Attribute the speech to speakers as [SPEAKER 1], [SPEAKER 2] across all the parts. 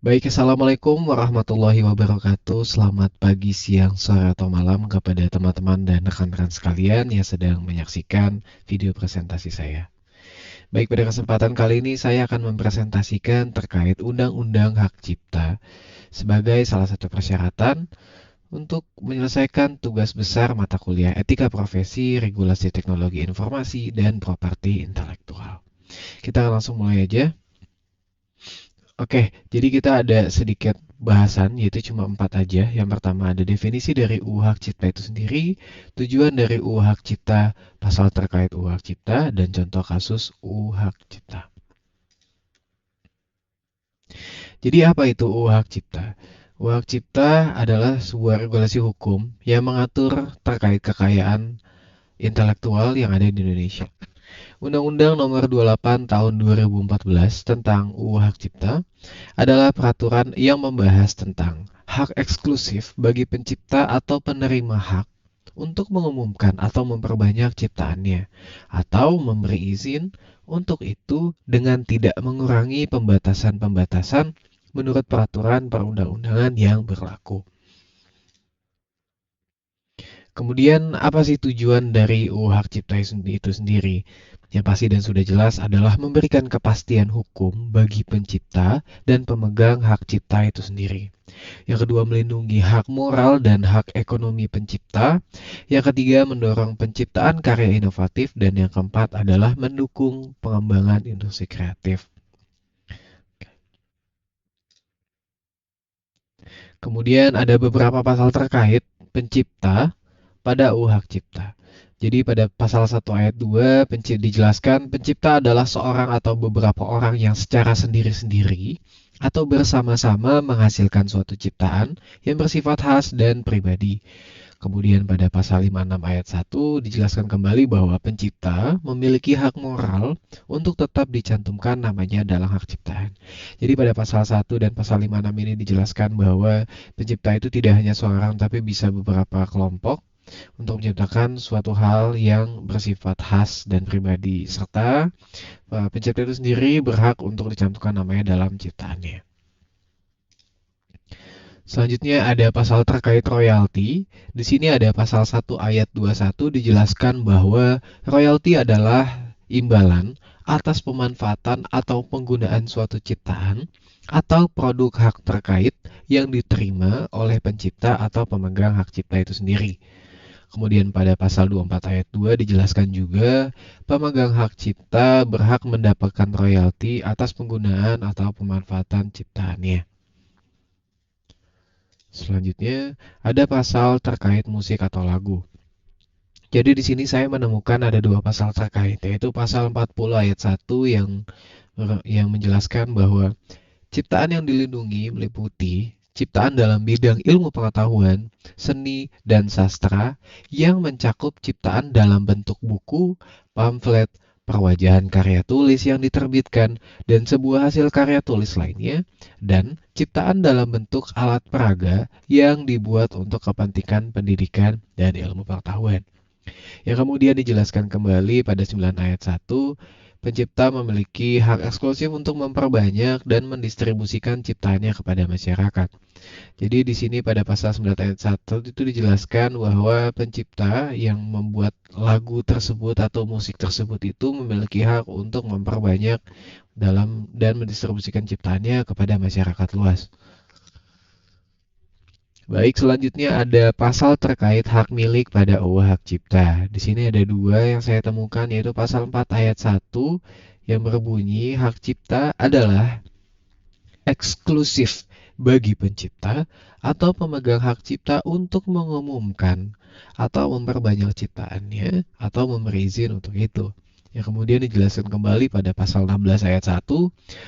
[SPEAKER 1] Baik, Assalamualaikum warahmatullahi wabarakatuh. Selamat pagi, siang, sore, atau malam kepada teman-teman dan rekan-rekan sekalian yang sedang menyaksikan video presentasi saya. Baik, pada kesempatan kali ini saya akan mempresentasikan terkait Undang-Undang Hak Cipta sebagai salah satu persyaratan untuk menyelesaikan tugas besar mata kuliah Etika Profesi, Regulasi Teknologi Informasi, dan Properti Intelektual. Kita langsung mulai aja. Oke, jadi kita ada sedikit bahasan, yaitu cuma 4 aja. Yang pertama ada definisi dari UU Hak Cipta itu sendiri, tujuan dari UU Hak Cipta, pasal terkait UU Hak Cipta, dan contoh kasus UU Hak Cipta. Jadi apa itu UU Hak Cipta? UU Hak Cipta adalah sebuah regulasi hukum yang mengatur terkait kekayaan intelektual yang ada di Indonesia. Undang-Undang Nomor 28 Tahun 2014 tentang UU Hak Cipta adalah peraturan yang membahas tentang hak eksklusif bagi pencipta atau penerima hak untuk mengumumkan atau memperbanyak ciptaannya, atau memberi izin untuk itu dengan tidak mengurangi pembatasan-pembatasan menurut peraturan perundang-undangan yang berlaku. Kemudian, apa sih tujuan dari UU Hak Cipta itu sendiri? Yang pasti dan sudah jelas adalah memberikan kepastian hukum bagi pencipta dan pemegang hak cipta itu sendiri. Yang kedua, melindungi hak moral dan hak ekonomi pencipta. Yang ketiga, mendorong penciptaan karya inovatif. Dan yang keempat adalah mendukung pengembangan industri kreatif. Kemudian ada beberapa pasal terkait pencipta pada UU Hak Cipta. Jadi pada pasal 1 ayat 2 dijelaskan pencipta adalah seorang atau beberapa orang yang secara sendiri-sendiri atau bersama-sama menghasilkan suatu ciptaan yang bersifat khas dan pribadi. Kemudian pada pasal 56 ayat 1 dijelaskan kembali bahwa pencipta memiliki hak moral untuk tetap dicantumkan namanya dalam hak ciptaan. Jadi pada pasal 1 dan pasal 56 ini dijelaskan bahwa pencipta itu tidak hanya seorang tapi bisa beberapa kelompok untuk menciptakan suatu hal yang bersifat khas dan pribadi, serta pencipta itu sendiri berhak untuk dicantumkan namanya dalam ciptaannya. Selanjutnya ada pasal terkait royalti. Di sini ada pasal 1 ayat 21 dijelaskan bahwa royalti adalah imbalan atas pemanfaatan atau penggunaan suatu ciptaan atau produk hak terkait yang diterima oleh pencipta atau pemegang hak cipta itu sendiri. Kemudian pada pasal 24 ayat 2 dijelaskan juga pemegang hak cipta berhak mendapatkan royalti atas penggunaan atau pemanfaatan ciptaannya. Selanjutnya ada pasal terkait musik atau lagu. Jadi di sini saya menemukan ada dua pasal terkait, yaitu pasal 40 ayat 1 yang menjelaskan bahwa ciptaan yang dilindungi meliputi ciptaan dalam bidang ilmu pengetahuan, seni, dan sastra yang mencakup ciptaan dalam bentuk buku, pamflet, perwajahan karya tulis yang diterbitkan, dan sebuah hasil karya tulis lainnya, dan ciptaan dalam bentuk alat peraga yang dibuat untuk kepentingan pendidikan dan ilmu pengetahuan. Yang kemudian dijelaskan kembali pada 9 ayat 1, pencipta memiliki hak eksklusif untuk memperbanyak dan mendistribusikan ciptaannya kepada masyarakat. Jadi di sini pada pasal 9 ayat 1 itu dijelaskan bahwa pencipta yang membuat lagu tersebut atau musik tersebut itu memiliki hak untuk memperbanyak dalam dan mendistribusikan ciptaannya kepada masyarakat luas. Baik, selanjutnya ada pasal terkait hak milik pada UU Hak Cipta. Di sini ada dua yang saya temukan, yaitu pasal 4 ayat 1 yang berbunyi hak cipta adalah eksklusif bagi pencipta atau pemegang hak cipta untuk mengumumkan atau memperbanyak ciptaannya atau memberi izin untuk itu. Yang kemudian dijelaskan kembali pada pasal 16 ayat 1,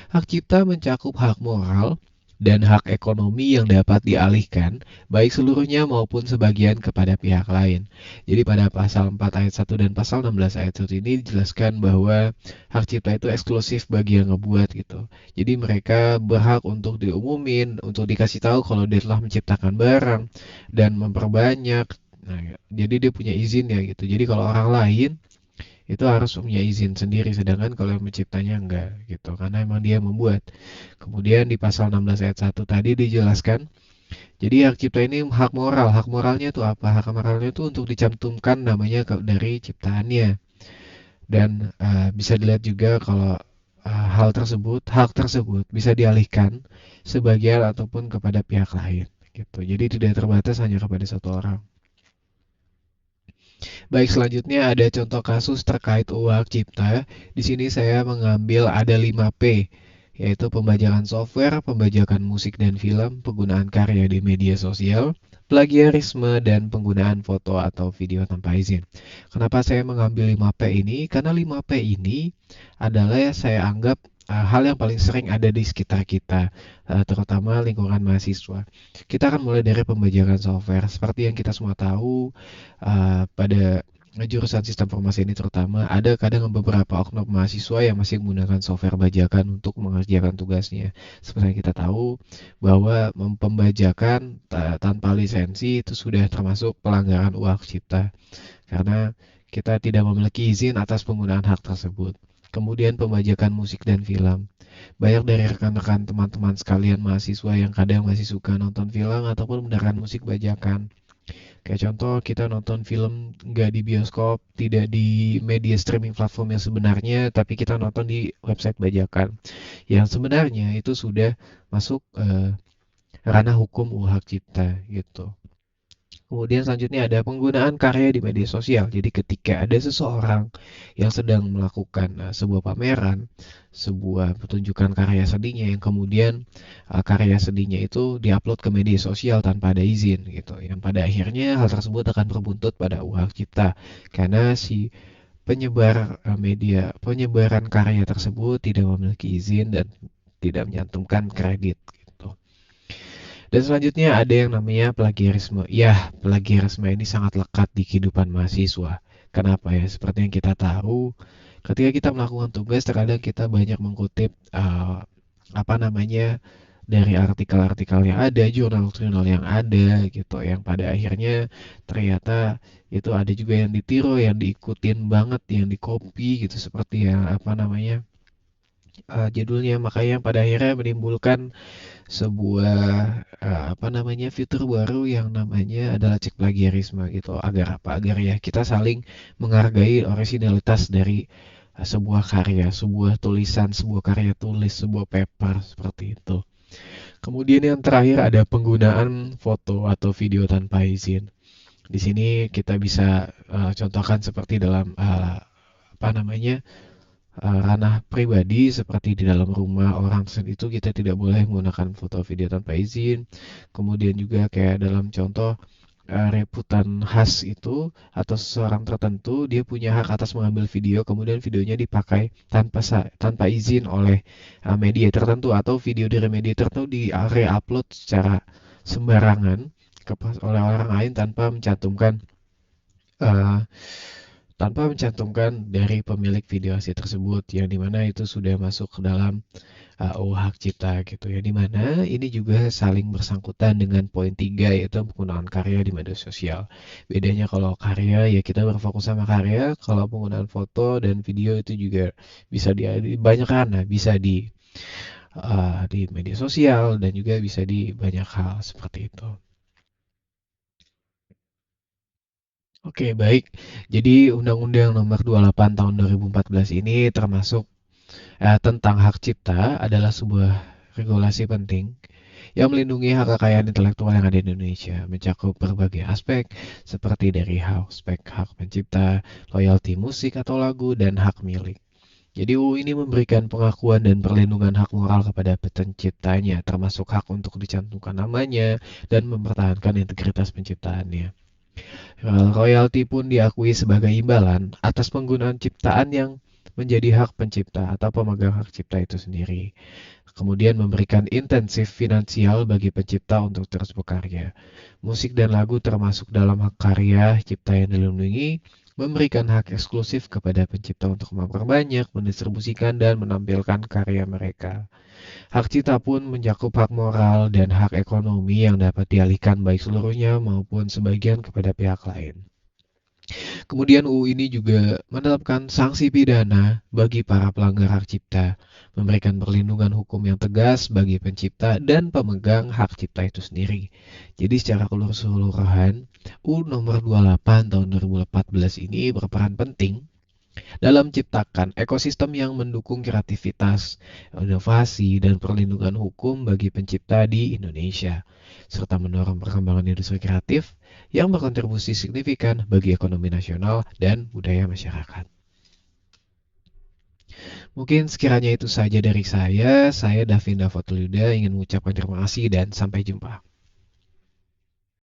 [SPEAKER 1] hak cipta mencakup hak moral dan hak ekonomi yang dapat dialihkan, baik seluruhnya maupun sebagian kepada pihak lain. Jadi pada pasal 4 ayat 1 dan pasal 16 ayat 1 ini dijelaskan bahwa hak cipta itu eksklusif bagi yang ngebuat gitu. Jadi mereka berhak untuk diumumin, untuk dikasih tahu kalau dia telah menciptakan barang dan memperbanyak. Nah, jadi dia punya izin ya gitu. Jadi kalau orang lain itu harus punya izin sendiri, sedangkan kalau yang menciptanya enggak gitu, karena emang dia membuat. Kemudian di pasal 16 ayat 1 tadi dijelaskan, jadi hak cipta ini hak moral. Hak moralnya itu apa? Hak moralnya itu untuk dicantumkan namanya dari ciptaannya. Dan bisa dilihat juga kalau hak tersebut bisa dialihkan sebagian ataupun kepada pihak lain gitu. Jadi tidak terbatas hanya kepada satu orang. Baik, selanjutnya ada contoh kasus terkait hak cipta. Di sini saya mengambil ada 5P, yaitu pembajakan software, pembajakan musik dan film, penggunaan karya di media sosial, plagiarisme, dan penggunaan foto atau video tanpa izin. Kenapa saya mengambil 5P ini? Karena 5P ini adalah saya anggap hal yang paling sering ada di sekitar kita, terutama lingkungan mahasiswa. Kita akan mulai dari pembajakan software. Seperti yang kita semua tahu, pada jurusan sistem informasi ini terutama, ada kadang beberapa oknum mahasiswa yang masih menggunakan software bajakan untuk mengerjakan tugasnya. Seperti yang kita tahu bahwa pembajakan tanpa lisensi itu sudah termasuk pelanggaran hak cipta karena kita tidak memiliki izin atas penggunaan hak tersebut. Kemudian pembajakan musik dan film. Banyak dari rekan-rekan teman-teman sekalian mahasiswa yang kadang masih suka nonton film ataupun mendengarkan musik bajakan. Kayak contoh kita nonton film nggak di bioskop, tidak di media streaming platform yang sebenarnya, tapi kita nonton di website bajakan. Yang sebenarnya itu sudah masuk ranah hukum hak cipta gitu. Kemudian selanjutnya ada penggunaan karya di media sosial. Jadi ketika ada seseorang yang sedang melakukan sebuah pameran, sebuah pertunjukan karya seninya yang kemudian karya seninya itu diupload ke media sosial tanpa ada izin gitu. Yang pada akhirnya hal tersebut akan berbuntut pada hak cipta karena si penyebaran karya tersebut tidak memiliki izin dan tidak menyantumkan kredit gitu. Dan selanjutnya ada yang namanya plagiarisme. Ya, plagiarisme ini sangat lekat di kehidupan mahasiswa. Kenapa ya? Seperti yang kita tahu, ketika kita melakukan tugas, terkadang kita banyak mengutip apa namanya dari artikel-artikel yang ada, jurnal-jurnal yang ada gitu, yang pada akhirnya ternyata itu ada juga yang ditiru, yang diikutin banget, yang di-copy gitu, seperti yang apa namanya judulnya, makanya pada akhirnya menimbulkan sebuah apa namanya fitur baru yang namanya adalah cek plagiarisme gitu. Agar apa? Agar ya kita saling menghargai originalitas dari sebuah karya, sebuah tulisan, sebuah karya tulis, sebuah paper seperti itu. Kemudian yang terakhir ada penggunaan foto atau video tanpa izin. Di sini kita bisa contohkan seperti dalam apa namanya ranah pribadi seperti di dalam rumah orang itu kita tidak boleh menggunakan foto video tanpa izin. Kemudian juga kayak dalam contoh reputan khas itu atau seseorang tertentu dia punya hak atas mengambil video kemudian videonya dipakai tanpa izin oleh media tertentu atau video dari media tertentu di re-upload secara sembarangan oleh orang lain eh, tanpa mencantumkan dari pemilik video asli tersebut yang dimana itu sudah masuk ke dalam hak cipta gitu ya, dimana ini juga saling bersangkutan dengan poin 3 yaitu penggunaan karya di media sosial. Bedanya kalau karya ya kita berfokus sama karya, kalau penggunaan foto dan video itu juga bisa di banyak karena bisa di media sosial dan juga bisa di banyak hal seperti itu. Oke, baik. Jadi Undang-Undang Nomor 28 Tahun 2014 ini termasuk tentang hak cipta adalah sebuah regulasi penting yang melindungi hak kekayaan intelektual yang ada di Indonesia, mencakup berbagai aspek seperti dari aspek hak pencipta, royalti musik atau lagu, dan hak milik. Jadi UU ini memberikan pengakuan dan perlindungan hak moral kepada penciptanya, termasuk hak untuk dicantumkan namanya dan mempertahankan integritas penciptaannya. Royalti pun diakui sebagai imbalan atas penggunaan ciptaan yang menjadi hak pencipta atau pemegang hak cipta itu sendiri. Kemudian memberikan intensif finansial bagi pencipta untuk terus berkarya. Musik dan lagu termasuk dalam hak karya cipta yang dilindungi, memberikan hak eksklusif kepada pencipta untuk memperbanyak, mendistribusikan, dan menampilkan karya mereka. Hak cipta pun mencakup hak moral dan hak ekonomi yang dapat dialihkan baik seluruhnya maupun sebagian kepada pihak lain. Kemudian UU ini juga menetapkan sanksi pidana bagi para pelanggar hak cipta, memberikan perlindungan hukum yang tegas bagi pencipta dan pemegang hak cipta itu sendiri. Jadi secara keseluruhan, UU nomor 28 tahun 2014 ini berperan penting dalam menciptakan ekosistem yang mendukung kreativitas, inovasi, dan perlindungan hukum bagi pencipta di Indonesia, serta mendorong perkembangan industri kreatif yang berkontribusi signifikan bagi ekonomi nasional dan budaya masyarakat. Mungkin sekiranya itu saja dari saya Davinda Fatuluda ingin mengucapkan terima kasih dan sampai jumpa.